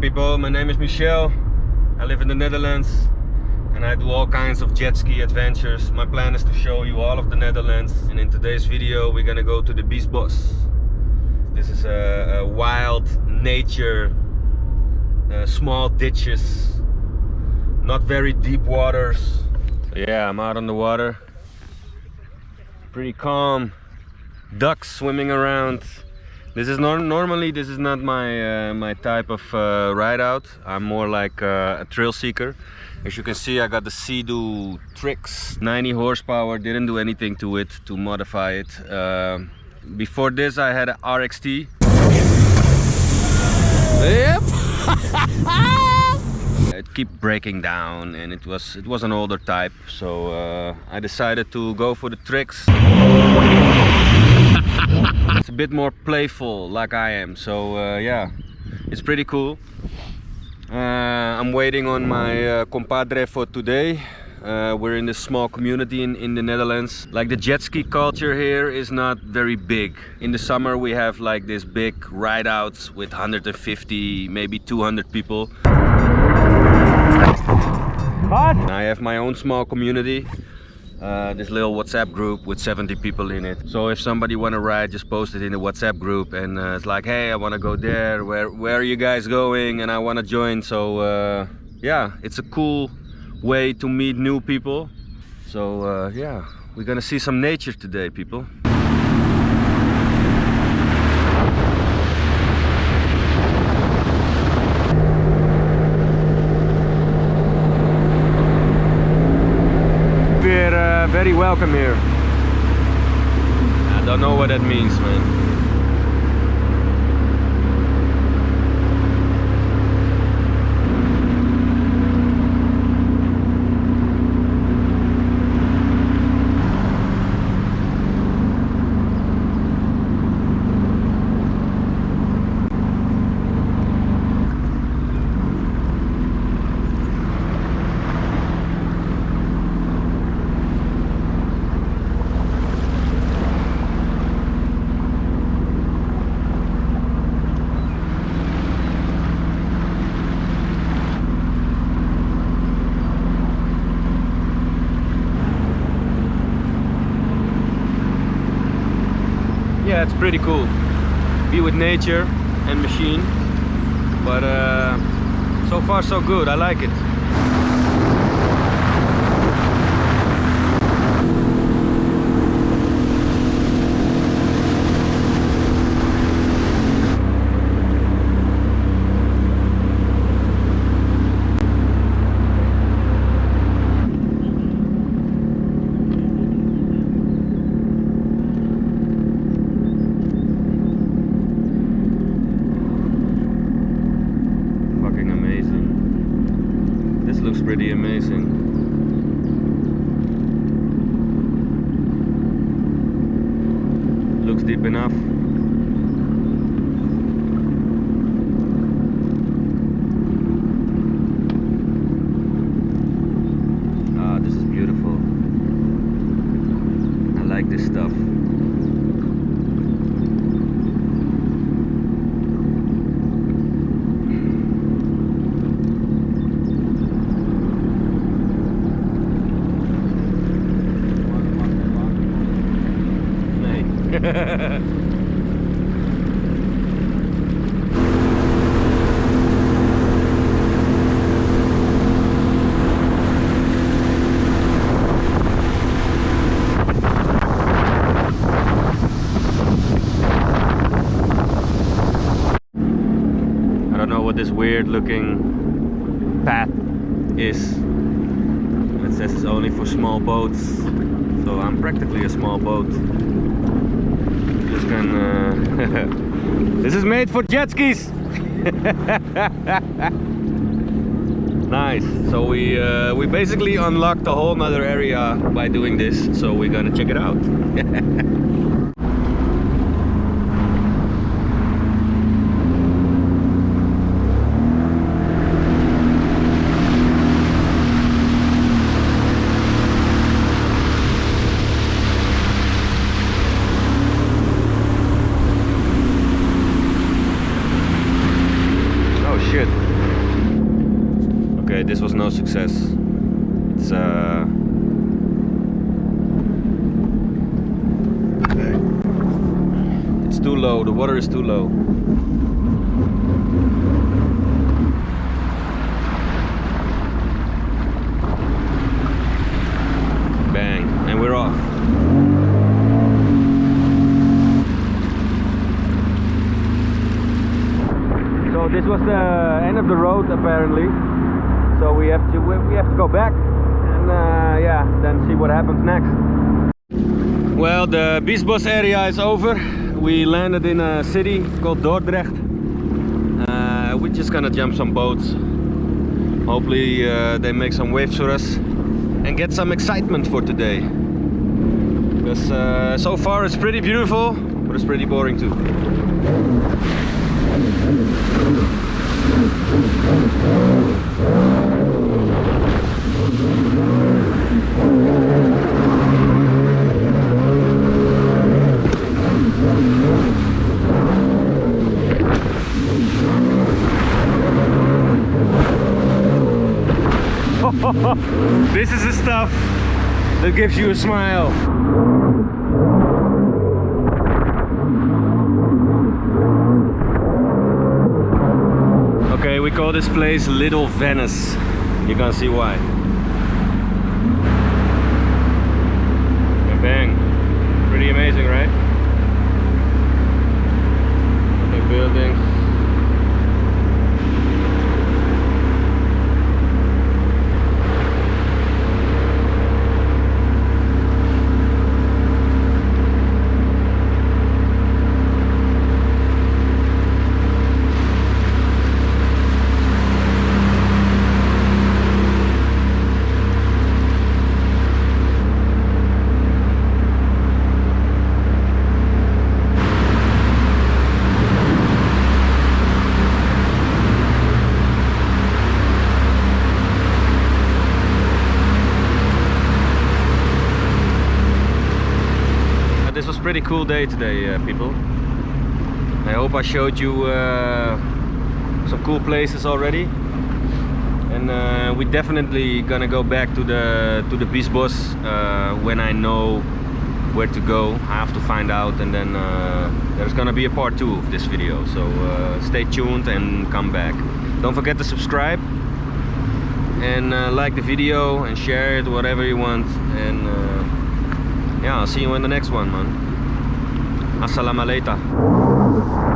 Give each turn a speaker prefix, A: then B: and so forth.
A: people, my name is Michel. I live in the Netherlands and I do all kinds of jet ski adventures. My plan is to show you all of the Netherlands, and in today's video we're gonna go to the Bies Bosch. This is a wild nature, small ditches, not very deep waters. So yeah, I'm out on the water. Pretty calm, ducks swimming around. This is normally this is not my my type of ride out. I'm more like a thrill seeker. As you can see, I got the SeaDoo Trixx, 90 horsepower. Didn't do anything to it to modify it. Before this, I had an RXT. Yep. It kept breaking down, and it was an older type. So I decided to go for the Trixx. It's a bit more playful, like I am, so yeah, it's pretty cool. I'm waiting on my compadre for today. We're in this small community in the Netherlands. Like, the jet ski culture here is not very big. In the summer we have like this big ride outs with 150, maybe 200 people. I have my own small community. This little WhatsApp group with 70 people in it. So if somebody want to ride, just post it in the WhatsApp group, and it's like, hey, I want to go there, where are you guys going, and I want to join. So yeah, it's a cool way to meet new people. So yeah, we're gonna see some nature today, people. Very welcome here. I don't know what that means, man. Yeah, it's pretty cool. Be with nature and machine, but so far so good. I like it. Looks pretty amazing. Looks deep enough. Ah, this is beautiful. I like this stuff. I don't know what this weird looking path is. It says it's only for small boats, so I'm practically a small boat. Just gonna this is made for jet skis. Nice. So we basically unlocked a whole nother area by doing this, so we're gonna check it out. shit. says. It's it's too low, the water is too low. Bang, and we're off. So this was the end of the road apparently. So we have to go back and yeah, then see what happens next. Well, the Bies Bosch area is over. We landed in a city called Dordrecht. We're just gonna jump some boats. Hopefully they make some waves for us and get some excitement for today. Because so far it's pretty beautiful, but it's pretty boring too. This is the stuff that gives you a smile. Okay, we call this place Little Venice. You're gonna see why. And bang. Pretty amazing, right? The buildings. This was a pretty cool day today, people. I hope I showed you some cool places already, and we're definitely gonna go back to the Bies Bosch when I know where to go. I have to find out, and then there's gonna be a part 2 of this video. So stay tuned and come back. Don't forget to subscribe and like the video and share it, whatever you want. And yeah, I'll see you in the next one, man. Assalamu alaikum.